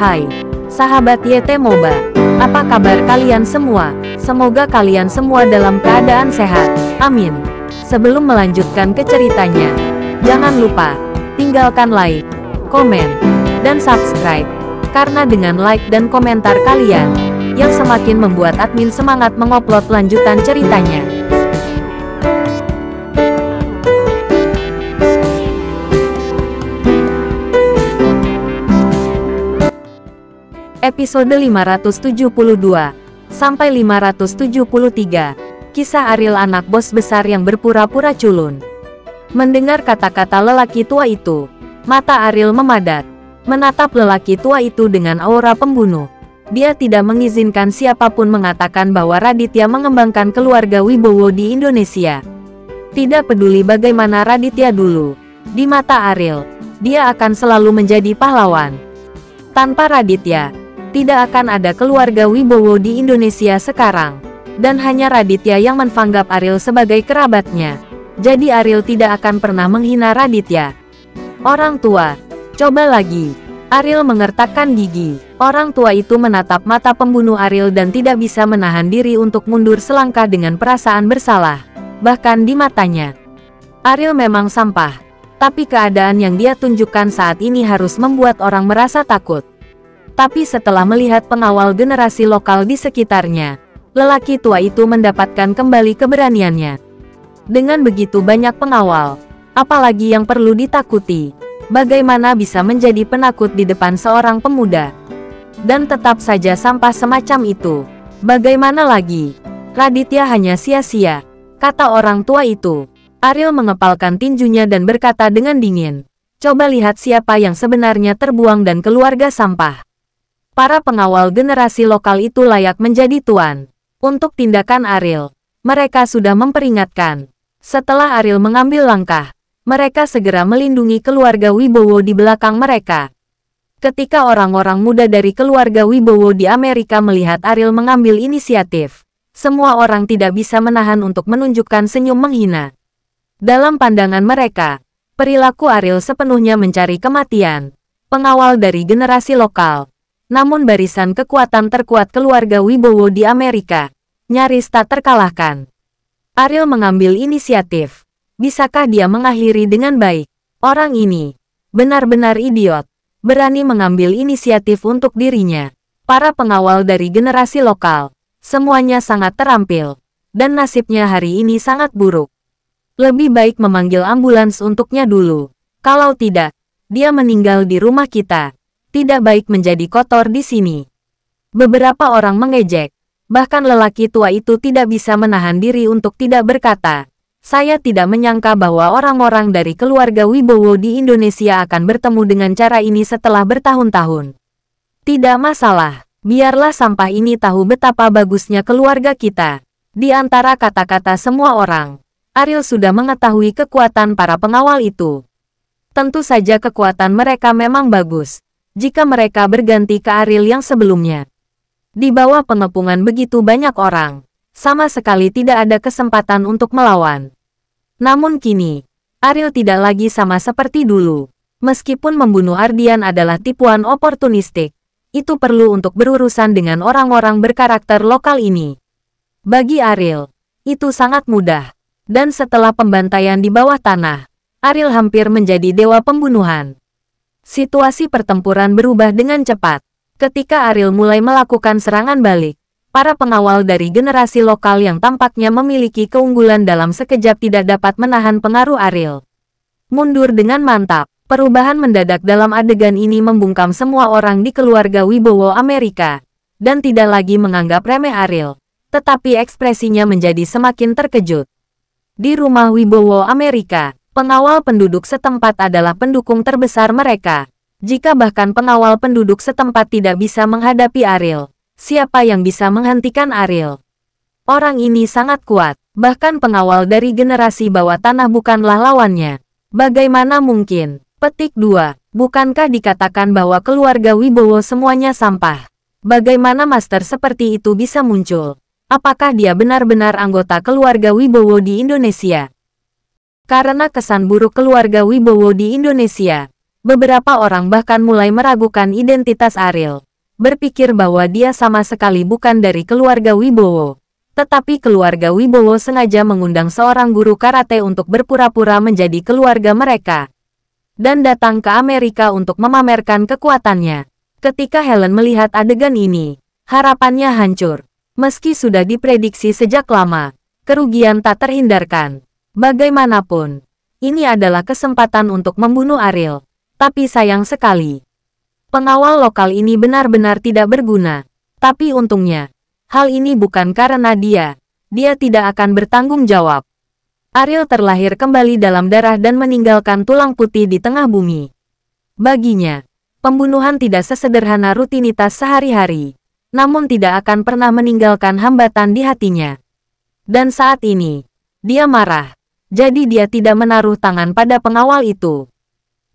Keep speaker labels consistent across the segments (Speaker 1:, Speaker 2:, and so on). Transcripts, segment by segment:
Speaker 1: Hai, sahabat YT Moba. Apa kabar kalian semua? Semoga kalian semua dalam keadaan sehat. Amin. Sebelum melanjutkan ke ceritanya, jangan lupa tinggalkan like, komen, dan subscribe. Karena dengan like dan komentar kalian, yang semakin membuat admin semangat mengupload lanjutan ceritanya. Episode 572 sampai 573. Kisah Ariel, anak bos besar yang berpura-pura culun. Mendengar kata-kata lelaki tua itu, mata Ariel memadat, menatap lelaki tua itu dengan aura pembunuh. Dia tidak mengizinkan siapapun mengatakan bahwa Raditya mengembangkan keluarga Wibowo di Indonesia. Tidak peduli bagaimana Raditya dulu, di mata Ariel, dia akan selalu menjadi pahlawan. Tanpa Raditya, tidak akan ada keluarga Wibowo di Indonesia sekarang. Dan hanya Raditya yang menganggap Ariel sebagai kerabatnya. Jadi Ariel tidak akan pernah menghina Raditya. Orang tua, coba lagi. Ariel mengertakkan gigi. Orang tua itu menatap mata pembunuh Ariel dan tidak bisa menahan diri untuk mundur selangkah dengan perasaan bersalah. Bahkan di matanya, Ariel memang sampah. Tapi keadaan yang dia tunjukkan saat ini harus membuat orang merasa takut. Tapi setelah melihat pengawal generasi lokal di sekitarnya, lelaki tua itu mendapatkan kembali keberaniannya. Dengan begitu banyak pengawal, apalagi yang perlu ditakuti? Bagaimana bisa menjadi penakut di depan seorang pemuda? Dan tetap saja sampah semacam itu. Bagaimana lagi? Raditya hanya sia-sia, kata orang tua itu. Ariel mengepalkan tinjunya dan berkata dengan dingin, coba lihat siapa yang sebenarnya terbuang dan keluarga sampah. Para pengawal generasi lokal itu layak menjadi tuan. Untuk tindakan Ariel, mereka sudah memperingatkan. Setelah Ariel mengambil langkah, mereka segera melindungi keluarga Wibowo di belakang mereka. Ketika orang-orang muda dari keluarga Wibowo di Amerika melihat Ariel mengambil inisiatif, semua orang tidak bisa menahan untuk menunjukkan senyum menghina. Dalam pandangan mereka, perilaku Ariel sepenuhnya mencari kematian. Pengawal dari generasi lokal, namun barisan kekuatan terkuat keluarga Wibowo di Amerika nyaris tak terkalahkan. Ariel mengambil inisiatif. Bisakah dia mengakhiri dengan baik? Orang ini benar-benar idiot. Berani mengambil inisiatif untuk dirinya. Para pengawal dari generasi lokal, semuanya sangat terampil. Dan nasibnya hari ini sangat buruk. Lebih baik memanggil ambulans untuknya dulu. Kalau tidak, dia meninggal di rumah kita. Tidak baik menjadi kotor di sini. Beberapa orang mengejek. Bahkan lelaki tua itu tidak bisa menahan diri untuk tidak berkata, saya tidak menyangka bahwa orang-orang dari keluarga Wibowo di Indonesia akan bertemu dengan cara ini setelah bertahun-tahun. Tidak masalah, biarlah sampah ini tahu betapa bagusnya keluarga kita. Di antara kata-kata semua orang, Ariel sudah mengetahui kekuatan para pengawal itu. Tentu saja kekuatan mereka memang bagus. Jika mereka berganti ke Ariel yang sebelumnya. Di bawah pengepungan begitu banyak orang, sama sekali tidak ada kesempatan untuk melawan. Namun kini, Ariel tidak lagi sama seperti dulu. Meskipun membunuh Ardian adalah tipuan oportunistik, itu perlu untuk berurusan dengan orang-orang berkarakter lokal ini. Bagi Ariel, itu sangat mudah. Dan setelah pembantaian di bawah tanah, Ariel hampir menjadi dewa pembunuhan. Situasi pertempuran berubah dengan cepat. Ketika Ariel mulai melakukan serangan balik, para pengawal dari generasi lokal yang tampaknya memiliki keunggulan dalam sekejap tidak dapat menahan pengaruh Ariel. Mundur dengan mantap. Perubahan mendadak dalam adegan ini membungkam semua orang di keluarga Wibowo Amerika. Dan tidak lagi menganggap remeh Ariel. Tetapi ekspresinya menjadi semakin terkejut. Di rumah Wibowo Amerika, pengawal penduduk setempat adalah pendukung terbesar mereka. Jika bahkan pengawal penduduk setempat tidak bisa menghadapi Ariel, siapa yang bisa menghentikan Ariel? Orang ini sangat kuat, bahkan pengawal dari generasi bawah tanah bukanlah lawannya. Bagaimana mungkin? Petik 2. Bukankah dikatakan bahwa keluarga Wibowo semuanya sampah? Bagaimana master seperti itu bisa muncul? Apakah dia benar-benar anggota keluarga Wibowo di Indonesia? Karena kesan buruk keluarga Wibowo di Indonesia, Beberapa orang bahkan mulai meragukan identitas Ariel, berpikir bahwa dia sama sekali bukan dari keluarga Wibowo. Tetapi keluarga Wibowo sengaja mengundang seorang guru karate untuk berpura-pura menjadi keluarga mereka, dan datang ke Amerika untuk memamerkan kekuatannya. Ketika Helen melihat adegan ini, harapannya hancur. Meski sudah diprediksi sejak lama, kerugian tak terhindarkan. Bagaimanapun, ini adalah kesempatan untuk membunuh Ariel. Tapi sayang sekali, pengawal lokal ini benar-benar tidak berguna. Tapi untungnya, hal ini bukan karena dia tidak akan bertanggung jawab. Ariel terlahir kembali dalam darah dan meninggalkan tulang putih di tengah bumi. Baginya, pembunuhan tidak sesederhana rutinitas sehari-hari, namun tidak akan pernah meninggalkan hambatan di hatinya. Dan saat ini, dia marah, jadi dia tidak menaruh tangan pada pengawal itu.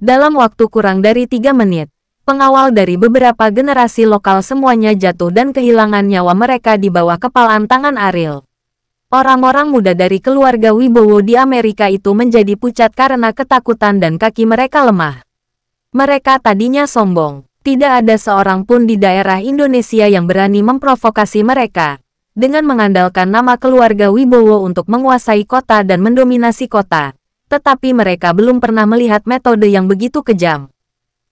Speaker 1: Dalam waktu kurang dari 3 menit, pengawal dari beberapa generasi lokal semuanya jatuh dan kehilangan nyawa mereka di bawah kepalan tangan Ariel. Orang-orang muda dari keluarga Wibowo di Amerika itu menjadi pucat karena ketakutan dan kaki mereka lemah. Mereka tadinya sombong, tidak ada seorang pun di daerah Indonesia yang berani memprovokasi mereka, dengan mengandalkan nama keluarga Wibowo untuk menguasai kota dan mendominasi kota. Tetapi mereka belum pernah melihat metode yang begitu kejam.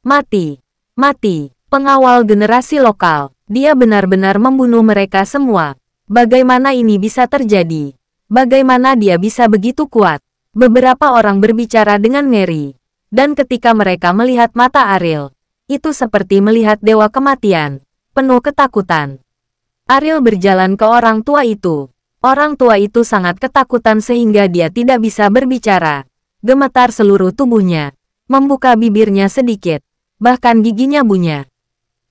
Speaker 1: Mati, mati, pengawal generasi lokal, dia benar-benar membunuh mereka semua. Bagaimana ini bisa terjadi? Bagaimana dia bisa begitu kuat? Beberapa orang berbicara dengan ngeri. Dan ketika mereka melihat mata Ariel, itu seperti melihat dewa kematian, penuh ketakutan. Ariel berjalan ke orang tua itu. Orang tua itu sangat ketakutan sehingga dia tidak bisa berbicara. Gemetar seluruh tubuhnya, membuka bibirnya sedikit, bahkan giginya bunyi.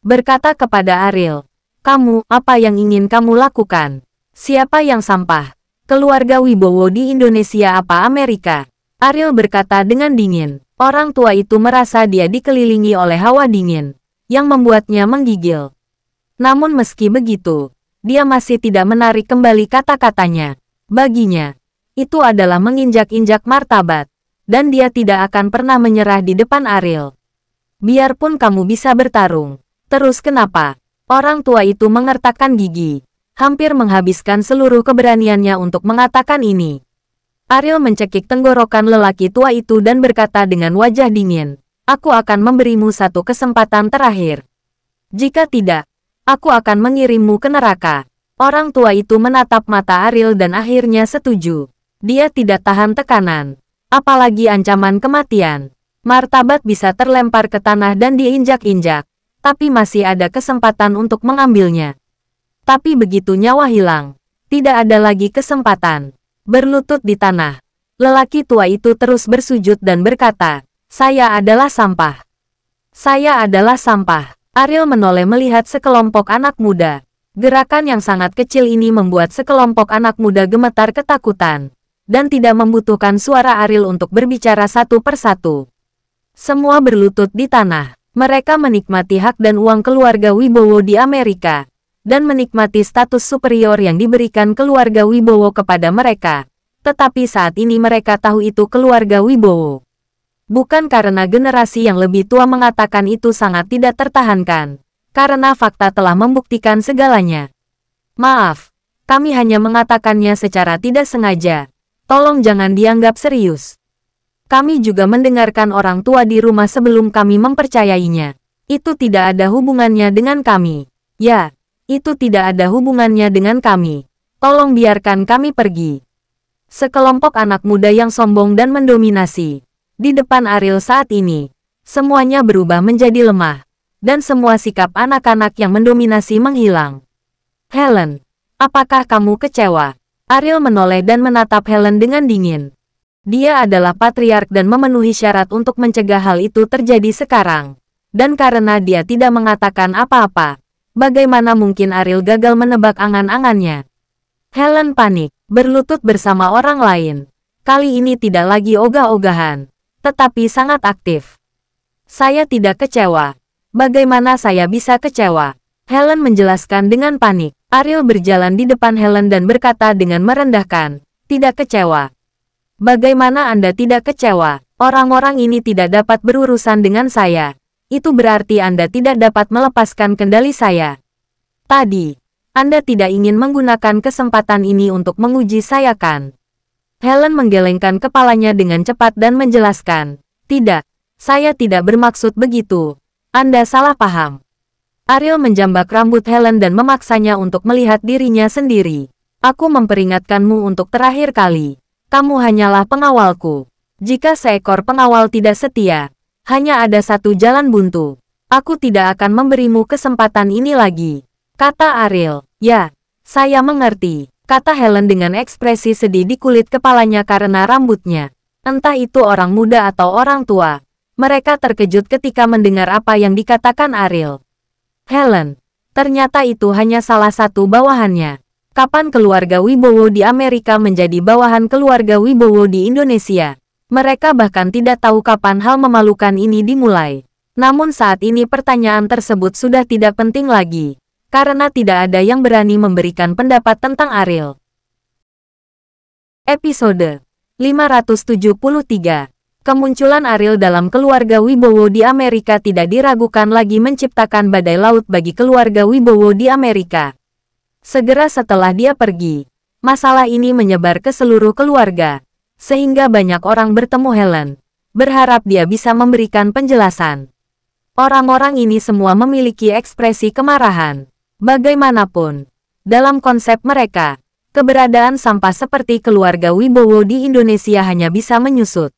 Speaker 1: Berkata kepada Ariel, "Kamu, apa yang ingin kamu lakukan? Siapa yang sampah? Keluarga Wibowo di Indonesia apa Amerika?" Ariel berkata dengan dingin. Orang tua itu merasa dia dikelilingi oleh hawa dingin, yang membuatnya menggigil. Namun meski begitu, dia masih tidak menarik kembali kata-katanya. Baginya, itu adalah menginjak-injak martabat. Dan dia tidak akan pernah menyerah di depan Ariel. Biarpun kamu bisa bertarung, terus kenapa? Orang tua itu mengertakkan gigi, hampir menghabiskan seluruh keberaniannya untuk mengatakan ini. Ariel mencekik tenggorokan lelaki tua itu dan berkata dengan wajah dingin, "Aku akan memberimu satu kesempatan terakhir. Jika tidak, aku akan mengirimmu ke neraka." Orang tua itu menatap mata Ariel dan akhirnya setuju. Dia tidak tahan tekanan. Apalagi ancaman kematian. Martabat bisa terlempar ke tanah dan diinjak-injak, tapi masih ada kesempatan untuk mengambilnya. Tapi begitu nyawa hilang, tidak ada lagi kesempatan. Berlutut di tanah, lelaki tua itu terus bersujud dan berkata, "Saya adalah sampah. Saya adalah sampah." Ariel menoleh melihat sekelompok anak muda. Gerakan yang sangat kecil ini membuat sekelompok anak muda gemetar ketakutan, dan tidak membutuhkan suara Ariel untuk berbicara satu persatu. Semua berlutut di tanah. Mereka menikmati hak dan uang keluarga Wibowo di Amerika, dan menikmati status superior yang diberikan keluarga Wibowo kepada mereka. Tetapi saat ini mereka tahu itu keluarga Wibowo. Bukan karena generasi yang lebih tua mengatakan itu sangat tidak tertahankan, karena fakta telah membuktikan segalanya. "Maaf, kami hanya mengatakannya secara tidak sengaja. Tolong jangan dianggap serius. Kami juga mendengarkan orang tua di rumah sebelum kami mempercayainya. Itu tidak ada hubungannya dengan kami. Ya, itu tidak ada hubungannya dengan kami. Tolong biarkan kami pergi." Sekelompok anak muda yang sombong dan mendominasi di depan Ariel saat ini, semuanya berubah menjadi lemah, dan semua sikap anak-anak yang mendominasi menghilang. "Helen, apakah kamu kecewa?" Ariel menoleh dan menatap Helen dengan dingin. Dia adalah patriark dan memenuhi syarat untuk mencegah hal itu terjadi sekarang. Dan karena dia tidak mengatakan apa-apa, bagaimana mungkin Ariel gagal menebak angan-angannya? Helen panik, berlutut bersama orang lain. Kali ini tidak lagi ogah-ogahan, tetapi sangat aktif. "Saya tidak kecewa. Bagaimana saya bisa kecewa?" Helen menjelaskan dengan panik. Ariel berjalan di depan Helen dan berkata dengan merendahkan, "Tidak kecewa. Bagaimana Anda tidak kecewa? Orang-orang ini tidak dapat berurusan dengan saya. Itu berarti Anda tidak dapat melepaskan kendali saya. Tadi, Anda tidak ingin menggunakan kesempatan ini untuk menguji saya kan? Helen menggelengkan kepalanya dengan cepat dan menjelaskan, "Tidak, saya tidak bermaksud begitu. Anda salah paham." Ariel menjambak rambut Helen dan memaksanya untuk melihat dirinya sendiri. "Aku memperingatkanmu untuk terakhir kali. Kamu hanyalah pengawalku. Jika seekor pengawal tidak setia, hanya ada satu jalan buntu. Aku tidak akan memberimu kesempatan ini lagi," kata Ariel. "Ya, saya mengerti," kata Helen dengan ekspresi sedih di kulit kepalanya karena rambutnya. Entah itu orang muda atau orang tua, mereka terkejut ketika mendengar apa yang dikatakan Ariel. "Helen, ternyata itu hanya salah satu bawahannya. Kapan keluarga Wibowo di Amerika menjadi bawahan keluarga Wibowo di Indonesia? Mereka bahkan tidak tahu kapan hal memalukan ini dimulai. Namun saat ini pertanyaan tersebut sudah tidak penting lagi, karena tidak ada yang berani memberikan pendapat tentang Ariel." Episode 573. Kemunculan Ariel dalam keluarga Wibowo di Amerika tidak diragukan lagi menciptakan badai laut bagi keluarga Wibowo di Amerika. Segera setelah dia pergi, masalah ini menyebar ke seluruh keluarga, sehingga banyak orang bertemu Helen, berharap dia bisa memberikan penjelasan. Orang-orang ini semua memiliki ekspresi kemarahan. Bagaimanapun, dalam konsep mereka, keberadaan sampah seperti keluarga Wibowo di Indonesia hanya bisa menyusut.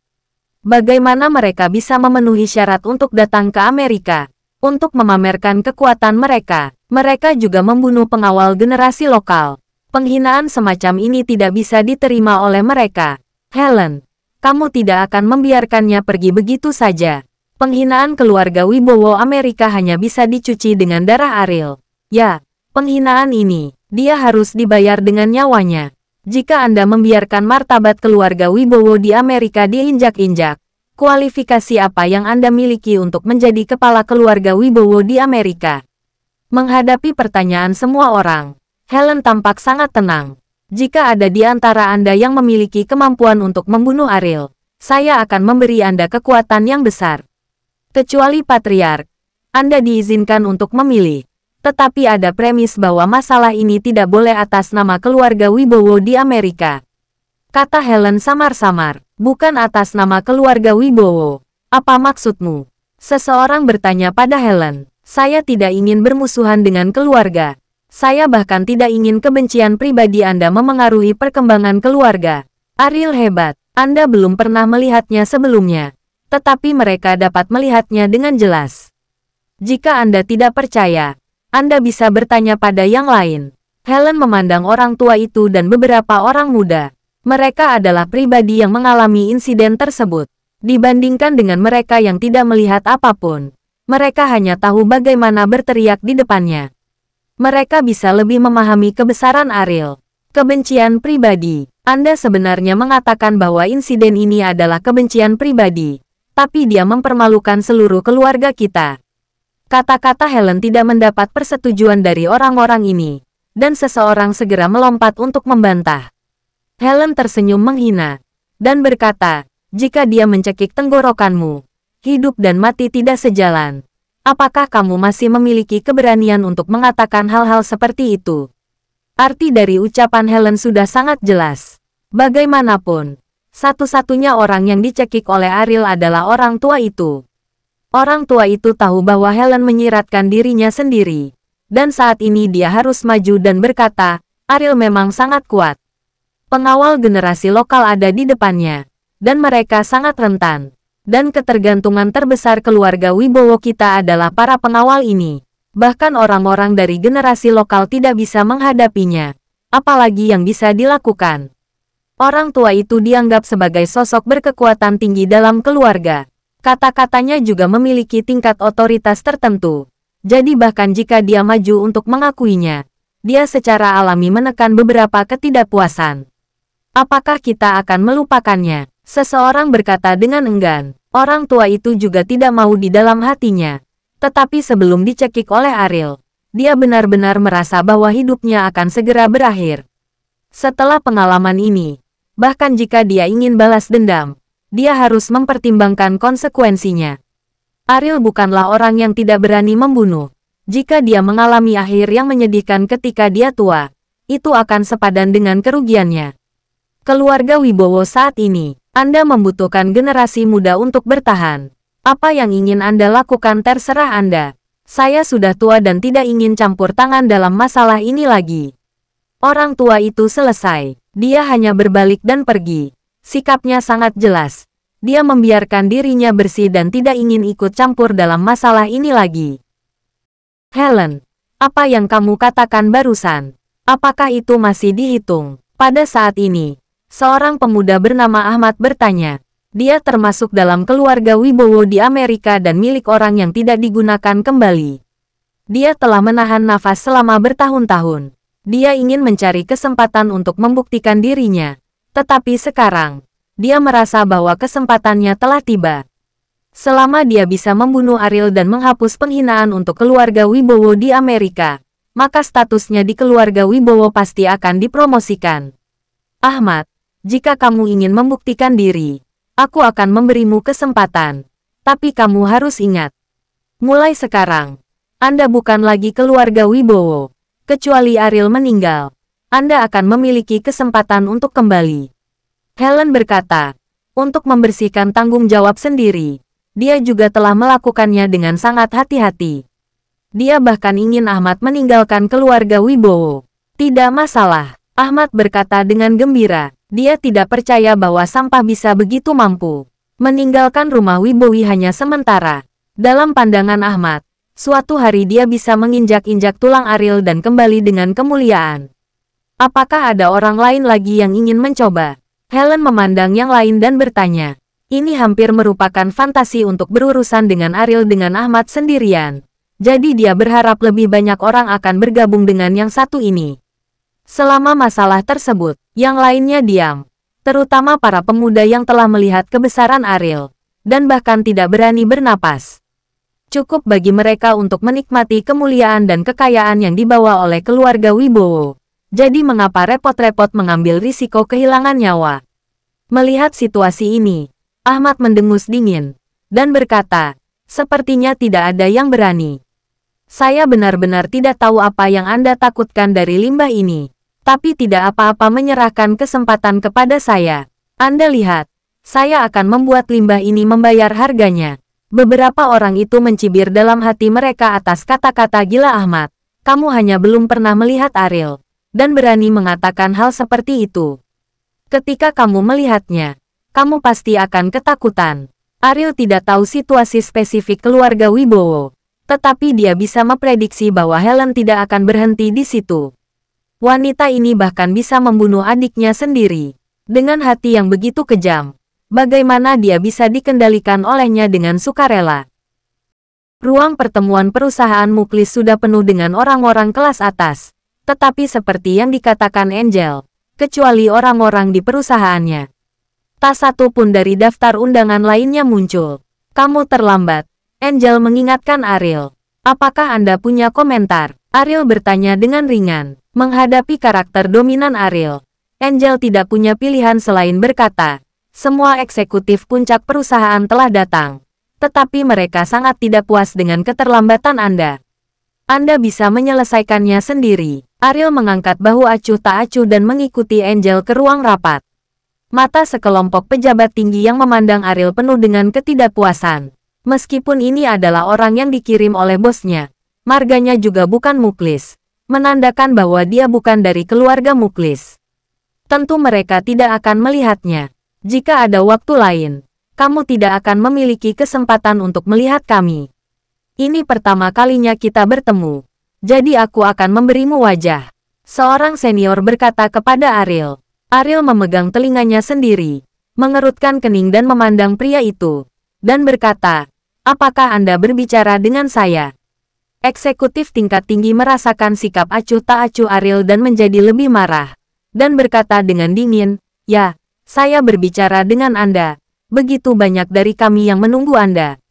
Speaker 1: Bagaimana mereka bisa memenuhi syarat untuk datang ke Amerika, untuk memamerkan kekuatan mereka? Mereka juga membunuh pengawal generasi lokal. Penghinaan semacam ini tidak bisa diterima oleh mereka. Helen, kamu tidak akan membiarkannya pergi begitu saja. Penghinaan keluarga Wibowo Amerika hanya bisa dicuci dengan darah Ariel. Ya, penghinaan ini, dia harus dibayar dengan nyawanya. Jika Anda membiarkan martabat keluarga Wibowo di Amerika diinjak-injak, kualifikasi apa yang Anda miliki untuk menjadi kepala keluarga Wibowo di Amerika? Menghadapi pertanyaan semua orang, Helen tampak sangat tenang. "Jika ada di antara Anda yang memiliki kemampuan untuk membunuh Ariel, saya akan memberi Anda kekuatan yang besar. Kecuali Patriark, Anda diizinkan untuk memilih. Tetapi ada premis bahwa masalah ini tidak boleh atas nama keluarga Wibowo di Amerika," kata Helen samar-samar. "Bukan atas nama keluarga Wibowo. Apa maksudmu?" Seseorang bertanya pada Helen. "Saya tidak ingin bermusuhan dengan keluarga. Saya bahkan tidak ingin kebencian pribadi Anda memengaruhi perkembangan keluarga. Ariel hebat. Anda belum pernah melihatnya sebelumnya, tetapi mereka dapat melihatnya dengan jelas. Jika Anda tidak percaya, Anda bisa bertanya pada yang lain." Helen memandang orang tua itu dan beberapa orang muda. Mereka adalah pribadi yang mengalami insiden tersebut. Dibandingkan dengan mereka yang tidak melihat apapun, mereka hanya tahu bagaimana berteriak di depannya. Mereka bisa lebih memahami kebesaran Ariel. Kebencian pribadi. Anda sebenarnya mengatakan bahwa insiden ini adalah kebencian pribadi, tapi dia mempermalukan seluruh keluarga kita. Kata-kata Helen tidak mendapat persetujuan dari orang-orang ini, dan seseorang segera melompat untuk membantah. Helen tersenyum menghina, dan berkata, "Jika dia mencekik tenggorokanmu, hidup dan mati tidak sejalan. Apakah kamu masih memiliki keberanian untuk mengatakan hal-hal seperti itu?" Arti dari ucapan Helen sudah sangat jelas. Bagaimanapun, satu-satunya orang yang dicekik oleh Ariel adalah orang tua itu. Orang tua itu tahu bahwa Helen menyiratkan dirinya sendiri, dan saat ini dia harus maju dan berkata, "Ariel memang sangat kuat. Pengawal generasi lokal ada di depannya, dan mereka sangat rentan. Dan ketergantungan terbesar keluarga Wibowo kita adalah para pengawal ini. Bahkan orang-orang dari generasi lokal tidak bisa menghadapinya. Apalagi yang bisa dilakukan?" Orang tua itu dianggap sebagai sosok berkekuatan tinggi dalam keluarga. Kata-katanya juga memiliki tingkat otoritas tertentu. Jadi bahkan jika dia maju untuk mengakuinya, dia secara alami menekan beberapa ketidakpuasan. "Apakah kita akan melupakannya?" Seseorang berkata dengan enggan. Orang tua itu juga tidak mau di dalam hatinya. Tetapi sebelum dicekik oleh Ariel, dia benar-benar merasa bahwa hidupnya akan segera berakhir. Setelah pengalaman ini, Bahkan jika dia ingin balas dendam, dia harus mempertimbangkan konsekuensinya. Ariel bukanlah orang yang tidak berani membunuh. Jika dia mengalami akhir yang menyedihkan ketika dia tua, itu akan sepadan dengan kerugiannya. Keluarga Wibowo saat ini, Anda membutuhkan generasi muda untuk bertahan. Apa yang ingin Anda lakukan terserah Anda. Saya sudah tua dan tidak ingin campur tangan dalam masalah ini lagi. Orang tua itu selesai. Dia hanya berbalik dan pergi. Sikapnya sangat jelas. Dia membiarkan dirinya bersih dan tidak ingin ikut campur dalam masalah ini lagi. Helen, apa yang kamu katakan barusan? Apakah itu masih dihitung? Pada saat ini, seorang pemuda bernama Ahmad bertanya. Dia termasuk dalam keluarga Wibowo di Amerika dan milik orang yang tidak digunakan kembali. Dia telah menahan nafas selama bertahun-tahun. Dia ingin mencari kesempatan untuk membuktikan dirinya. Tetapi sekarang, dia merasa bahwa kesempatannya telah tiba. Selama dia bisa membunuh Ariel dan menghapus penghinaan untuk keluarga Wibowo di Amerika, maka statusnya di keluarga Wibowo pasti akan dipromosikan. Ahmad, jika kamu ingin membuktikan diri, aku akan memberimu kesempatan. Tapi kamu harus ingat, mulai sekarang, Anda bukan lagi keluarga Wibowo. Kecuali Ariel meninggal, Anda akan memiliki kesempatan untuk kembali. Helen berkata, untuk membersihkan tanggung jawab sendiri. Dia juga telah melakukannya dengan sangat hati-hati. Dia bahkan ingin Ahmad meninggalkan keluarga Wibowo. Tidak masalah, Ahmad berkata dengan gembira. Dia tidak percaya bahwa sampah bisa begitu mampu meninggalkan rumah Wibowi hanya sementara. Dalam pandangan Ahmad, suatu hari dia bisa menginjak-injak tulang Ariel dan kembali dengan kemuliaan. Apakah ada orang lain lagi yang ingin mencoba? Helen memandang yang lain dan bertanya. Ini hampir merupakan fantasi untuk berurusan dengan Ariel dengan Ahmad sendirian. Jadi dia berharap lebih banyak orang akan bergabung dengan yang satu ini. Selama masalah tersebut, yang lainnya diam. Terutama para pemuda yang telah melihat kebesaran Ariel, dan bahkan tidak berani bernapas. Cukup bagi mereka untuk menikmati kemuliaan dan kekayaan yang dibawa oleh keluarga Wibowo. Jadi mengapa repot-repot mengambil risiko kehilangan nyawa? Melihat situasi ini, Ahmad mendengus dingin, dan berkata, sepertinya tidak ada yang berani. Saya benar-benar tidak tahu apa yang Anda takutkan dari limbah ini, tapi tidak apa-apa menyerahkan kesempatan kepada saya. Anda lihat, saya akan membuat limbah ini membayar harganya. Beberapa orang itu mencibir dalam hati mereka atas kata-kata gila Ahmad. Kamu hanya belum pernah melihat Ariel, dan berani mengatakan hal seperti itu. Ketika kamu melihatnya, kamu pasti akan ketakutan. Ariel tidak tahu situasi spesifik keluarga Wibowo, tetapi dia bisa memprediksi bahwa Helen tidak akan berhenti di situ. Wanita ini bahkan bisa membunuh adiknya sendiri. Dengan hati yang begitu kejam, bagaimana dia bisa dikendalikan olehnya dengan sukarela? Ruang pertemuan perusahaan Muklis sudah penuh dengan orang-orang kelas atas, tetapi seperti yang dikatakan Angel, kecuali orang-orang di perusahaannya. Tak satu pun dari daftar undangan lainnya muncul. Kamu terlambat, Angel mengingatkan Ariel. Apakah Anda punya komentar? Ariel bertanya dengan ringan. Menghadapi karakter dominan Ariel, Angel tidak punya pilihan selain berkata, semua eksekutif puncak perusahaan telah datang. Tetapi mereka sangat tidak puas dengan keterlambatan Anda. Anda bisa menyelesaikannya sendiri. Ariel mengangkat bahu acuh tak acuh dan mengikuti Angel ke ruang rapat. Mata sekelompok pejabat tinggi yang memandang Ariel penuh dengan ketidakpuasan. Meskipun ini adalah orang yang dikirim oleh bosnya, marganya juga bukan Muklis, menandakan bahwa dia bukan dari keluarga Muklis. Tentu mereka tidak akan melihatnya. Jika ada waktu lain, kamu tidak akan memiliki kesempatan untuk melihat kami. Ini pertama kalinya kita bertemu, jadi aku akan memberimu wajah. Seorang senior berkata kepada Ariel. Ariel memegang telinganya sendiri, mengerutkan kening dan memandang pria itu, dan berkata, apakah Anda berbicara dengan saya? Eksekutif tingkat tinggi merasakan sikap acuh tak acuh Ariel dan menjadi lebih marah, dan berkata dengan dingin, ya, saya berbicara dengan Anda, begitu banyak dari kami yang menunggu Anda.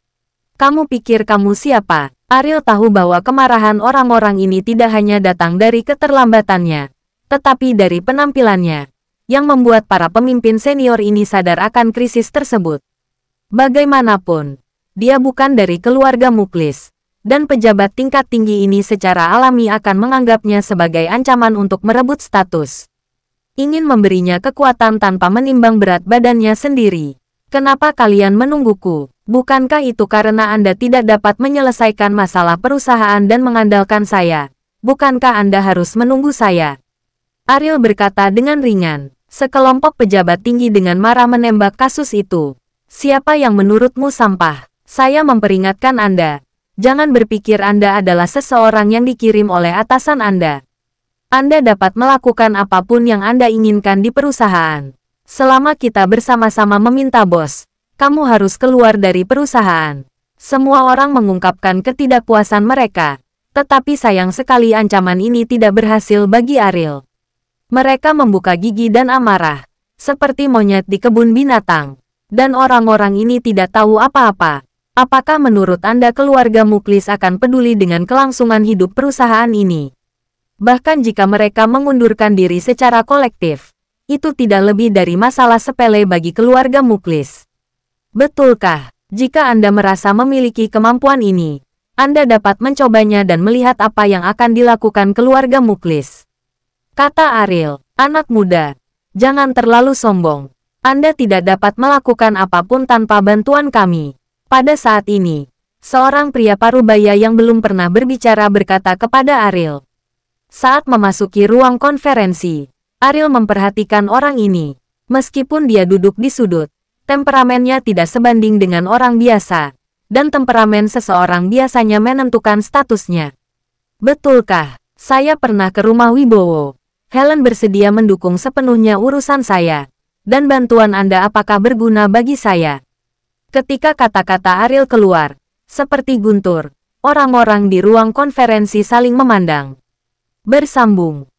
Speaker 1: Kamu pikir kamu siapa? Ariel tahu bahwa kemarahan orang-orang ini tidak hanya datang dari keterlambatannya, tetapi dari penampilannya. yang membuat para pemimpin senior ini sadar akan krisis tersebut. Bagaimanapun, dia bukan dari keluarga Muklis, dan pejabat tingkat tinggi ini secara alami akan menganggapnya sebagai ancaman untuk merebut status. Ingin memberinya kekuatan tanpa menimbang berat badannya sendiri. Kenapa kalian menungguku? Bukankah itu karena Anda tidak dapat menyelesaikan masalah perusahaan dan mengandalkan saya? Bukankah Anda harus menunggu saya? Ariel berkata dengan ringan. Sekelompok pejabat tinggi dengan marah menembak kasus itu. Siapa yang menurutmu sampah? Saya memperingatkan Anda. Jangan berpikir Anda adalah seseorang yang dikirim oleh atasan Anda. Anda dapat melakukan apapun yang Anda inginkan di perusahaan. Selama kita bersama-sama meminta bos, kamu harus keluar dari perusahaan. Semua orang mengungkapkan ketidakpuasan mereka. Tetapi sayang sekali ancaman ini tidak berhasil bagi Ariel. Mereka membuka gigi dan amarah, seperti monyet di kebun binatang. Dan orang-orang ini tidak tahu apa-apa. Apakah menurut Anda keluarga Muklis akan peduli dengan kelangsungan hidup perusahaan ini? Bahkan jika mereka mengundurkan diri secara kolektif, itu tidak lebih dari masalah sepele bagi keluarga Muklis. Betulkah, jika Anda merasa memiliki kemampuan ini, Anda dapat mencobanya dan melihat apa yang akan dilakukan keluarga Muklis? Kata Ariel, anak muda, jangan terlalu sombong. Anda tidak dapat melakukan apapun tanpa bantuan kami. Pada saat ini, seorang pria parubaya yang belum pernah berbicara berkata kepada Ariel. Saat memasuki ruang konferensi, Ariel memperhatikan orang ini. Meskipun dia duduk di sudut, temperamennya tidak sebanding dengan orang biasa, dan temperamen seseorang biasanya menentukan statusnya. Betulkah, saya pernah ke rumah Wibowo. Helen bersedia mendukung sepenuhnya urusan saya, dan bantuan Anda apakah berguna bagi saya? Ketika kata-kata Ariel keluar, seperti guntur, orang-orang di ruang konferensi saling memandang. Bersambung.